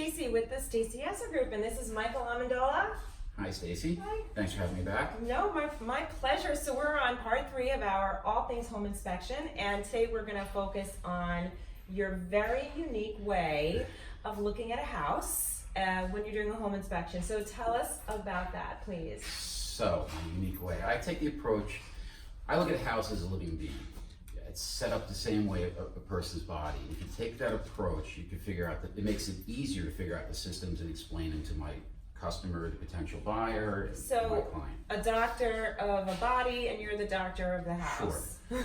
Stacy with the Stacy Esser Group, and this is Michael Amendola. Hi, Stacy. Hi. Thanks for having me back. No, my pleasure. So we're on part 3 of our All Things Home Inspection, and today we're going to focus on your very unique way of looking at a house when you're doing a home inspection. So tell us about that, please. So, my unique way. I take the approach, I look at a house as a living being. It's set up the same way a person's body. If you take that approach, you can figure out that it makes it easier to figure out the systems and explain them to my customer, the potential buyer, my client. A doctor of a body, and you're the doctor of the house. Sure.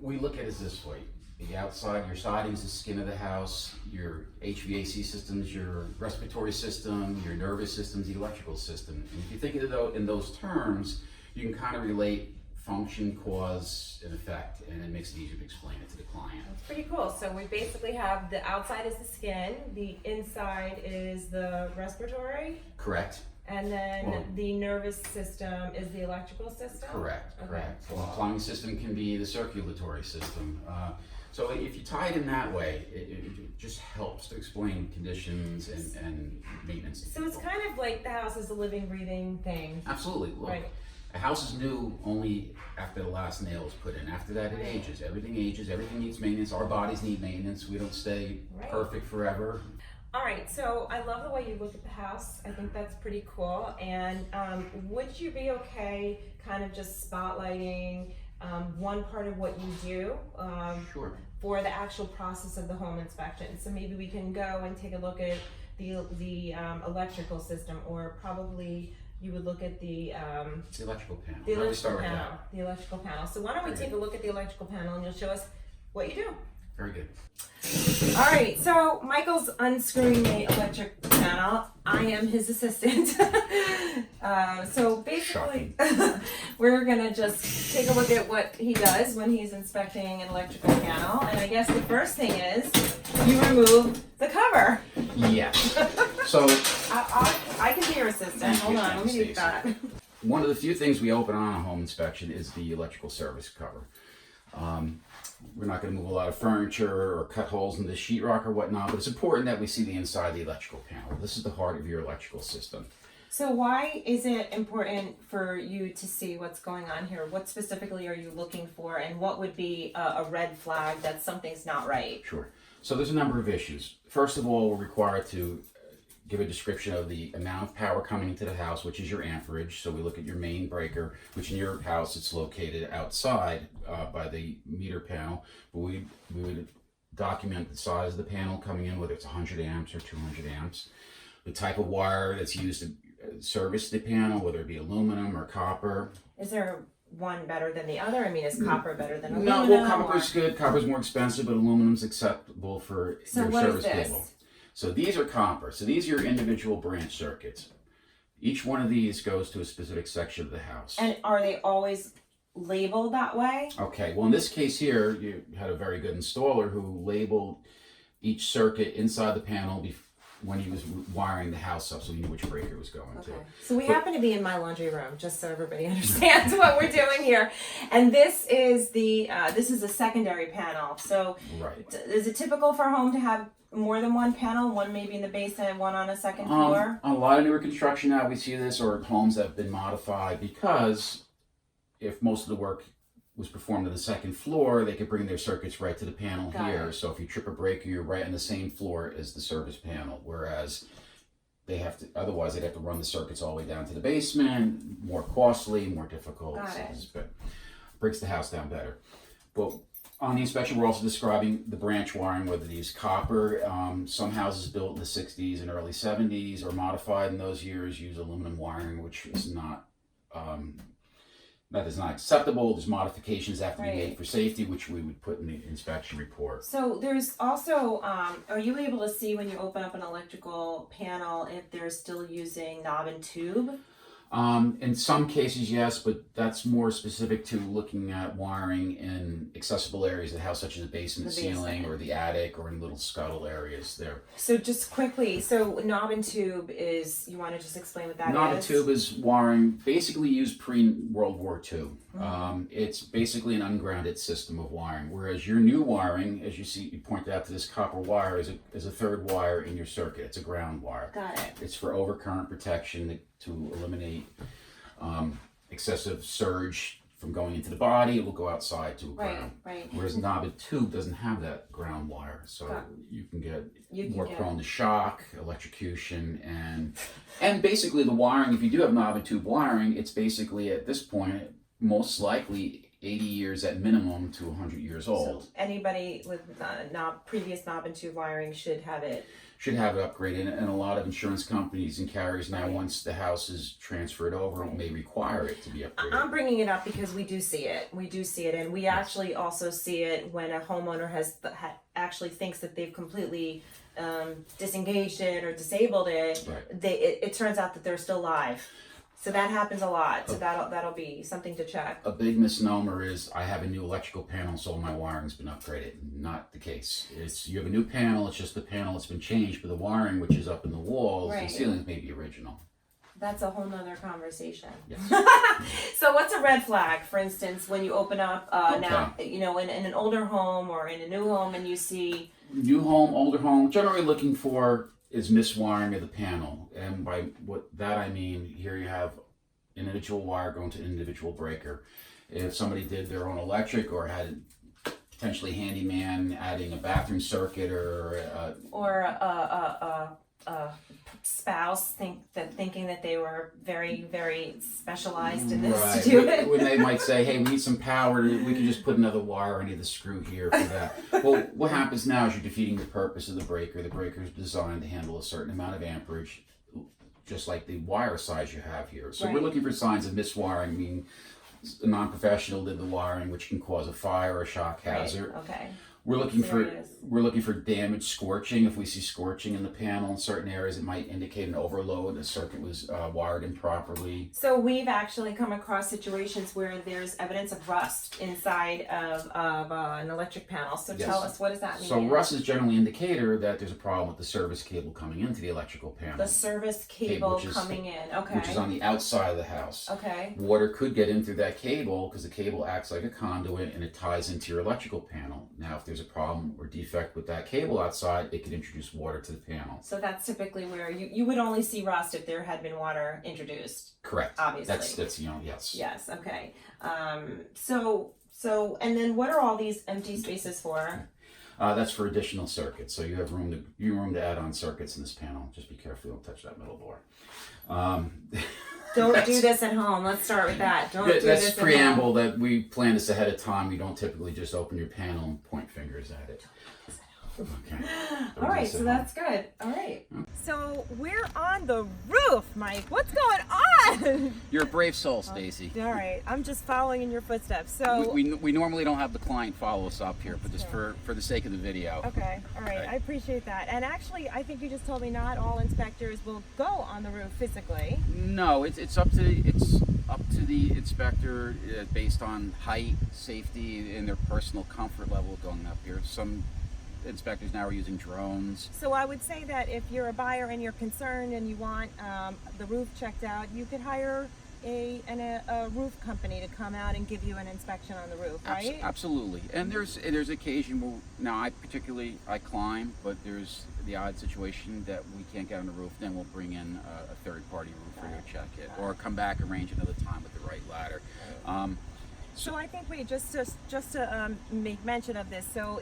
We look at it this way. The outside, your siding's the skin of the house, your HVAC systems, your respiratory system, your nervous systems, the electrical system. And if you think of it in those terms, you can kind of relate function, cause, and effect, and it makes it easier to explain it to the client. That's pretty cool. So we basically have the outside is the skin, the inside is the respiratory. Correct. And then the nervous system is the electrical system? Correct, Okay. correct. So the plumbing system can be the circulatory system. So if you tie it in that way, it just helps to explain conditions and maintenance. So it's kind of like the house is a living, breathing thing. Absolutely. Look, Right. a house is new only after the last nail is put in. After that, it ages. Everything ages. Everything needs maintenance. Our bodies need maintenance. We don't stay perfect forever. All right, so I love the way you look at the house. I think that's pretty cool. And would you be okay kind of just spotlighting one part of what you do Sure. for the actual process of the home inspection? So maybe we can go and take a look at the electrical system, or probably you would look at the electrical panel. The How do we electrical start with panel. that? The electrical panel. So why don't we take a look at the electrical panel, and you'll show us what you do. Very good. All right, so Michael's unscrewing the electric panel. I am his assistant. So basically, we're gonna just take a look at what he does when he's inspecting an electrical panel. And I guess the first thing is you remove the cover. Yes. So I can be your assistant. Hold on, let me do that. one of the few things we open on a home inspection is the electrical service cover. We're not going to move a lot of furniture or cut holes in the sheetrock or whatnot, but it's important that we see the inside of the electrical panel. This is the heart of your electrical system. So why is it important for you to see what's going on here? What specifically are you looking for, and what would be a red flag that something's not right? Sure. So there's a number of issues. First of all, we're required to give a description of the amount of power coming into the house, which is your amperage. So we look at your main breaker, which in your house it's located outside by the meter panel. But we would document the size of the panel coming in, whether it's 100 amps or 200 amps. The type of wire that's used to service the panel, whether it be aluminum or copper. Is there one better than the other? I mean, is copper better than No, aluminum? well, copper's good. Copper's more expensive, but aluminum's acceptable for your service cable. So these are copper. So these are your individual branch circuits. Each one of these goes to a specific section of the house. And are they always labeled that way? Okay, well in this case here, you had a very good installer who labeled each circuit inside the panel when he was wiring the house up, so he knew which breaker it was going to. So we happen to be in my laundry room, just so everybody understands what we're doing here. And this is a secondary panel. So is it typical for a home to have more than one panel, one maybe in the basement and one on a second floor? On a lot of newer construction now we see this, or homes that have been modified, because if most of the work was performed on the second floor, they could bring their circuits right to the panel here. So if you trip a breaker, you're right on the same floor as the service panel, whereas otherwise they'd have to run the circuits all the way down to the basement, more costly, more difficult. But breaks the house down better. But on the inspection, we're also describing the branch wiring, whether they use copper. Some houses built in the 60s and early 70s or modified in those years use aluminum wiring, which is not acceptable. There's modifications that have to be made for safety, which we would put in the inspection report. So there's also, are you able to see when you open up an electrical panel if they're still using knob and tube? In some cases, yes, but that's more specific to looking at wiring in accessible areas of the house, such as the basement ceiling or the attic, or in little scuttle areas there. So just quickly, so knob and tube is, you want to just explain what that is? Knob and tube is wiring basically used pre-World War II. It's basically an ungrounded system of wiring, whereas your new wiring, as you see, you pointed out to this copper wire, is a third wire in your circuit. It's a ground wire. Got it. It's for overcurrent protection to eliminate excessive surge from going into the body. It will go outside to a ground. Right. Whereas knobbed tube doesn't have that ground wire, so you can get more prone to shock, electrocution, and basically the wiring. If you do have knobbed tube wiring, it's basically at this point most likely 80 years at minimum to 100 years old. So anybody with previous knob and tube wiring should have it upgraded, and a lot of insurance companies and carriers now, once the house is transferred over, may require it to be upgraded. I'm bringing it up because we do see it. And we actually also see it when a homeowner actually thinks that they've completely disengaged it or disabled it. Right. It turns out that they're still live. So that happens a lot. So that'll be something to check. A big misnomer is I have a new electrical panel, so my wiring's been upgraded. Not the case. You have a new panel. It's just the panel that's been changed, but the wiring, which is up in the walls and ceilings, may be original. That's a whole nother conversation. Yes. So what's a red flag, for instance, when you open up now, in an older home or in a new home, and you see new home, older home, generally looking for is miswiring of the panel, and by that I mean, here you have individual wire going to an individual breaker. If somebody did their own electric or had potentially handyman adding a bathroom circuit or a spouse thinking that they were very, very specialized in this to do it. When they might say, hey, we need some power, we can just put another wire, I need the screw here for that. Well, what happens now is you're defeating the purpose of the breaker. The breaker is designed to handle a certain amount of amperage, just like the wire size you have here. So we're looking for signs of miswiring, meaning a non-professional did the wiring, which can cause a fire or a shock hazard. Okay. We're looking for damage, scorching. If we see scorching in the panel in certain areas, it might indicate an overload. The circuit was wired improperly. So we've actually come across situations where there's evidence of rust inside of an electric panel. So tell us, what does that mean? So rust is generally an indicator that there's a problem with the service cable coming into the electrical panel. The service cable coming in, okay. Which is on the outside of the house. Okay. Water could get in through that cable because the cable acts like a conduit and it ties into your electrical panel. Now, if there's a problem or defect with that cable outside, it could introduce water to the panel. So that's typically where you would only see rust if there had been water introduced. Correct. Obviously. That's yes. Yes. Okay. So and then what are all these empty spaces for? That's for additional circuits. So you have room to add on circuits in this panel. Just be careful, don't touch that middle door. Don't do this at home. Let's start with that. That's preamble that we plan this ahead of time. We don't typically just open your panel and point fingers at it. Okay. All right, so that's good. All right. So we're on the roof, Mike. What's going on? You're a brave soul, Stacy. All right, I'm just following in your footsteps. So we normally don't have the client follow us up here, but just for the sake of the video. Okay. All right. I appreciate that. And actually, I think you just told me not all inspectors will go on the roof physically. No, it's up to the inspector based on height, safety, and their personal comfort level going up here. Some inspectors now are using drones. So I would say that if you're a buyer and you're concerned and you want the roof checked out, you could hire a roof company to come out and give you an inspection on the roof, right? Absolutely. And there's occasion where, now I climb, but there's the odd situation that we can't get on the roof, then we'll bring in a third-party roofer to check it, or come back, arrange another time with the right ladder. So I think just to make mention of this, so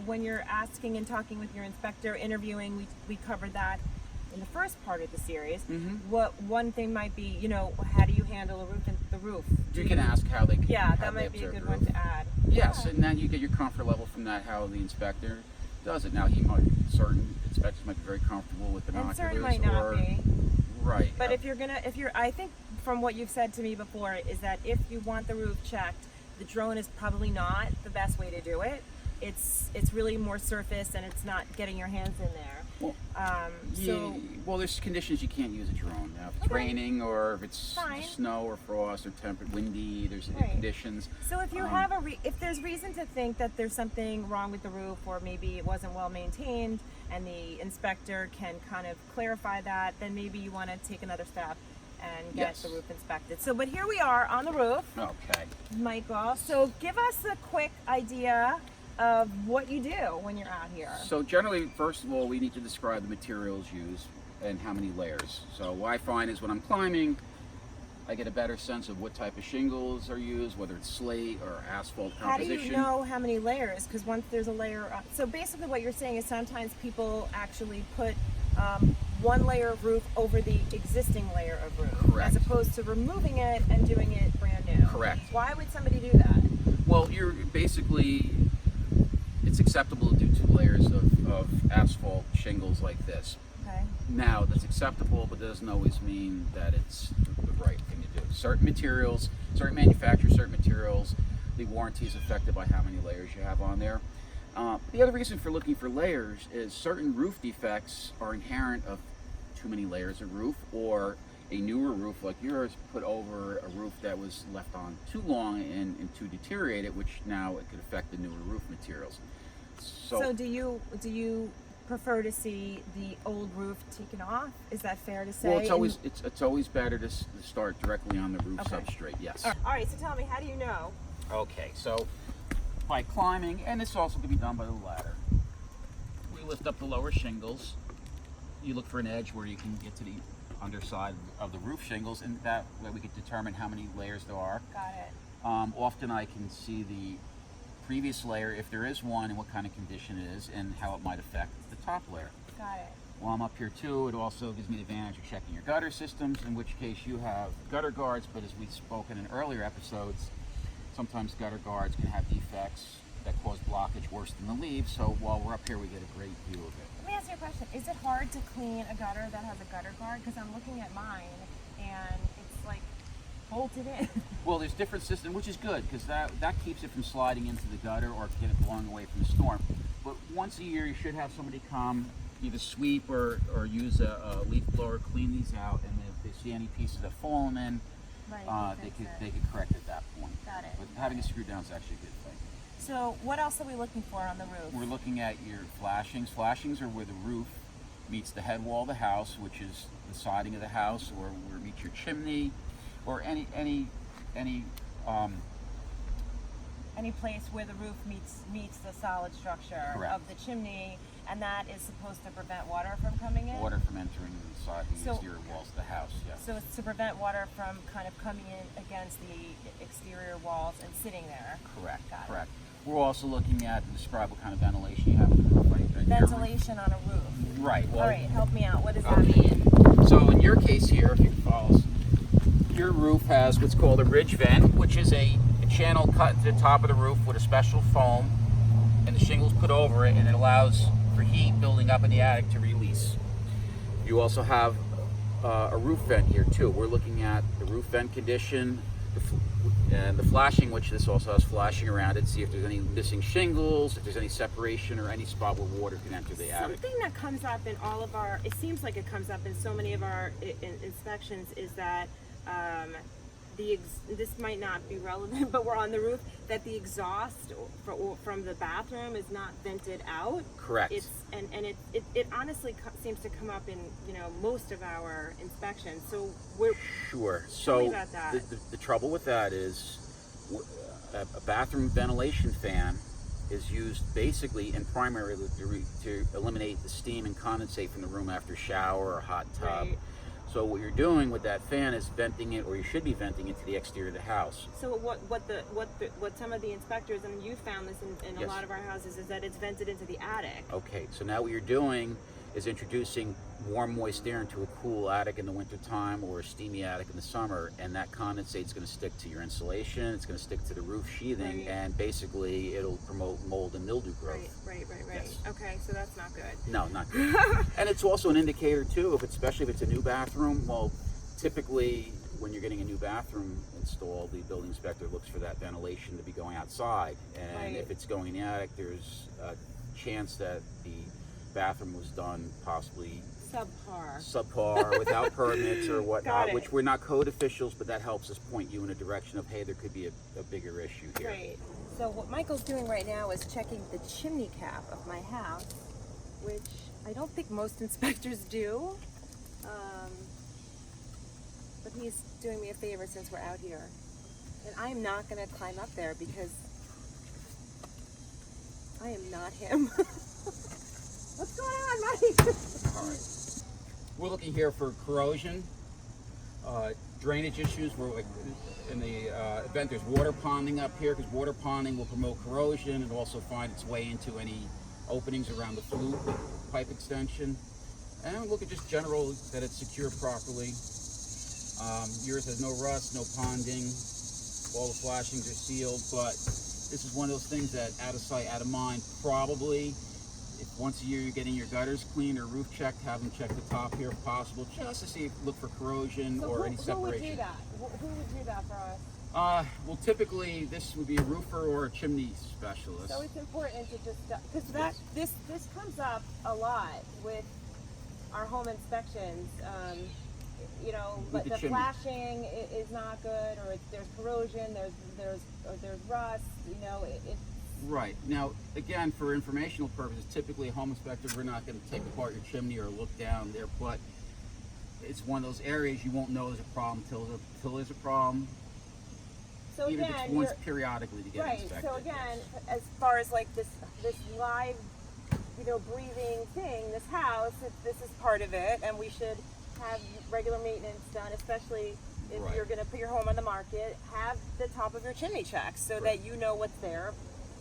when you're asking and talking with your inspector, interviewing, we covered that in the first part of the series. Mm-hmm. What one thing might be, how do you handle the roof? You can ask how they can. Yeah, that might be a good one to add. Yes, and then you get your comfort level from that, how the inspector does it. Now, certain inspectors might be very comfortable with binoculars, and certain might not be. Right. But I think from what you've said to me before is that if you want the roof checked, the drone is probably not the best way to do it. It's really more surface and it's not getting your hands in there. Well, there's conditions you can't use a drone. Now, if it's raining or if it's snow or frost or tempered, windy, there's conditions. So if you if there's reason to think that there's something wrong with the roof, or maybe it wasn't well maintained, and the inspector can kind of clarify that, then maybe you want to take another step and get Yes. the roof inspected. So, but here we are on the roof, Okay. Michael. So give us a quick idea of what you do when you're out here. So generally, first of all, we need to describe the materials used and how many layers. So what I find is when I'm climbing, I get a better sense of what type of shingles are used, whether it's slate or asphalt How do composition. you know how many layers? Because once there's a layer, so basically what you're saying is sometimes people actually put one layer of roof over the existing layer of roof, Correct. as opposed to removing it and doing it brand new. Correct. Why would somebody do that? Well, you're basically, it's acceptable to do 2 layers of asphalt shingles like this. Okay. Now, that's acceptable, but doesn't always mean that it's the right thing to do. Certain materials, certain manufacturers, certain materials, the warranty is affected by how many layers you have on there. The other reason for looking for layers is certain roof defects are inherent of too many layers of roof, or a newer roof like yours put over a roof that was left on too long and too deteriorated, which now it could affect the newer roof materials. So do you prefer to see the old roof taken off? Is that fair to say? Well, it's always better to start directly on the roof Okay. substrate. Yes. All right. So tell me, how do you know? Okay, so by climbing, and this also can be done by the ladder. We lift up the lower shingles. You look for an edge where you can get to the underside of the roof shingles, and that way we can determine how many layers there are. Got it. Often I can see the previous layer, if there is one, and what kind of condition it is, and how it might affect the top layer. Got it. While I'm up here too, it also gives me the advantage of checking your gutter systems, in which case you have gutter guards, but as we've spoken in earlier episodes, sometimes gutter guards can have defects that cause blockage worse than the leaves, so while we're up here we get a great view of it. Let me ask you a question. Is it hard to clean a gutter that has a gutter guard? Because I'm looking at mine and it's like bolted in. Well, there's different systems, which is good, because that keeps it from sliding into the gutter or get it blowing away from the storm. But once a year you should have somebody come, either sweep or use a leaf blower, clean these out, and if they see any pieces that have fallen in, Right, they could correct at that point. Got it. But having it screwed down is actually a good thing. So what else are we looking for on the roof? We're looking at your flashings. Flashings are where the roof meets the head wall of the house, which is the siding of the house, or where it meets your chimney, or any place where the roof meets the solid structure Correct. of the chimney, and that is supposed to prevent water from coming in? water from entering the exterior walls of the house. Yes. So it's to prevent water from kind of coming in against the exterior walls and sitting there. Correct. Got it. Correct. We're also looking at to describe what kind of ventilation you have in the roof. Ventilation on a roof. Right. Well, All right, help me out. What does that Okay. mean? So in your case here, if you can follow us, your roof has what's called a ridge vent, which is a channel cut into the top of the roof with a special foam, and the shingles put over it, and it allows for heat building up in the attic to release. You also have a roof vent here too. We're looking at the roof vent condition and the flashing, which this also has flashing around it, see if there's any missing shingles, if there's any separation or any spot where water can enter the attic. Something that comes up in all of our, it seems like it comes up in so many of our inspections, is that this might not be relevant, but we're on the roof, that the exhaust from the bathroom is not vented out. Correct. It honestly seems to come up in most of our inspections. So we're Sure. Tell me So about that. the trouble with that is a bathroom ventilation fan is used basically and primarily to eliminate the steam and condensate from the room after shower or hot tub. Right. So what you're doing with that fan is venting it, or you should be venting it to the exterior of the house. So what some of the inspectors, and you found this in a Yes. lot of our houses, is that it's vented into the attic. Okay, so now what you're doing is introducing warm, moist air into a cool attic in the wintertime or a steamy attic in the summer, and that condensate's going to stick to your insulation, it's going to stick to the roof sheathing, Right. and basically it'll promote mold and mildew growth. Right. Yes. Okay, so that's not good. No, not good. And it's also an indicator too, especially if it's a new bathroom. Well, typically when you're getting a new bathroom installed, the building inspector looks for that ventilation to be going outside, and Right. if it's going in the attic, there's a chance that the bathroom was done possibly subpar without permits or whatnot, it. which we're not code officials, but that helps us point you in a direction of, hey, there could be a bigger issue here. Right. So what Michael's doing right now is checking the chimney cap of my house, which I don't think most inspectors do. but he's doing me a favor since we're out here. And I am not going to climb up there because I am not him. What's going on, Mike? All right. We're looking here for corrosion, drainage issues. We're in the event there's water ponding up here, because water ponding will promote corrosion and also find its way into any openings around the flute pipe extension. And look at just general that it's secured properly. Yours has no rust, no ponding. All the flashings are sealed, but this is one of those things that out of sight, out of mind. Probably, if once a year you're getting your gutters cleaned or roof checked, have them check the top here if possible, just to see, look for corrosion or any separation. Who would do that? Who would do that for us? Well, typically this would be a roofer or a chimney specialist. So it's important to just, because this comes up a lot with our home inspections. You know, but the flashing is not good, or there's corrosion, there's rust. You know, Right. Now, again, for informational purposes, typically a home inspector, we're not going to take apart your chimney or look down there, but it's one of those areas you won't know there's a problem till there's a problem. So even again, if it's once periodically to get right. inspected. So again, as far as like this live, you know, breathing thing, this house, this is part of it, and we should have regular maintenance done, especially if Right. you're going to put your home on the market. Have the top of your chimney checked so that you know what's there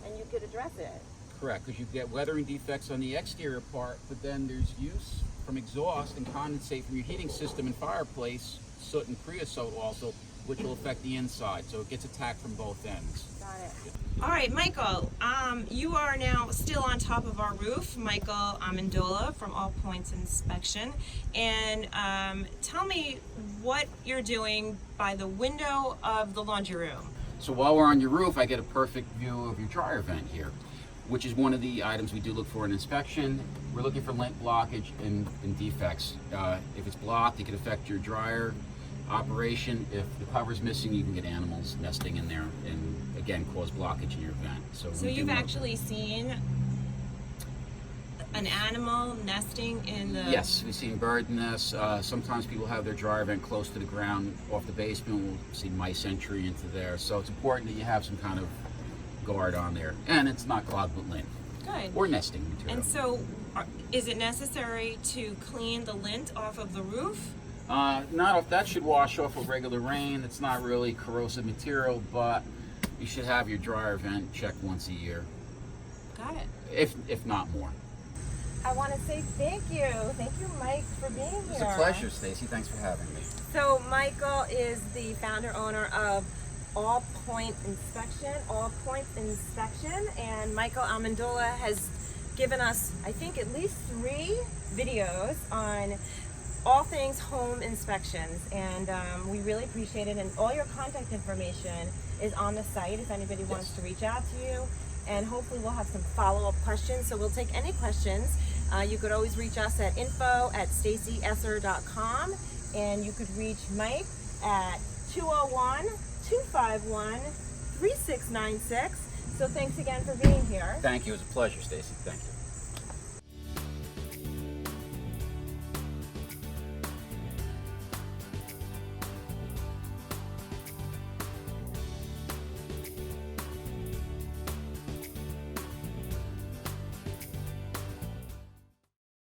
and you could address it. Correct, because you get weathering defects on the exterior part, but then there's use from exhaust and condensate from your heating system and fireplace, soot and creosote also, which will affect the inside. So it gets attacked from both ends. Got it. All right, Michael, you are now still on top of our roof. Michael Amendola from All Points Inspection. And tell me what you're doing by the window of the laundry room. So while we're on your roof, I get a perfect view of your dryer vent here, which is one of the items we do look for in inspection. We're looking for lint blockage and defects. If it's blocked, it could affect your dryer operation. If the cover's missing, you can get animals nesting in there and again cause blockage in your vent. So you've actually seen an animal nesting in the... Yes, we've seen bird nests. Sometimes people have their dryer vent close to the ground off the basement. We'll see mice entry into there. So it's important that you have some kind of guard on there. And it's not clogged with lint. Good. Or nesting material. And so is it necessary to clean the lint off of the roof? That should wash off with regular rain. It's not really corrosive material, but you should have your dryer vent checked once a year. Got it. If not more. I want to say thank you. Thank you, Mike, for being here. It's a pleasure, Stacy. Thanks for having me. So Michael is the founder owner of All Points Inspection, and Michael Amendola has given us, I think, at least 3 videos on all things home inspections, and we really appreciate it. And all your contact information is on the site if anybody wants to reach out to you. And hopefully we'll have some follow-up questions, so we'll take any questions. You could always reach us at info@stacyesser.com, and you could reach Mike at 201-251-3696. So thanks again for being here. Thank you. It was a pleasure, Stacy. Thank you.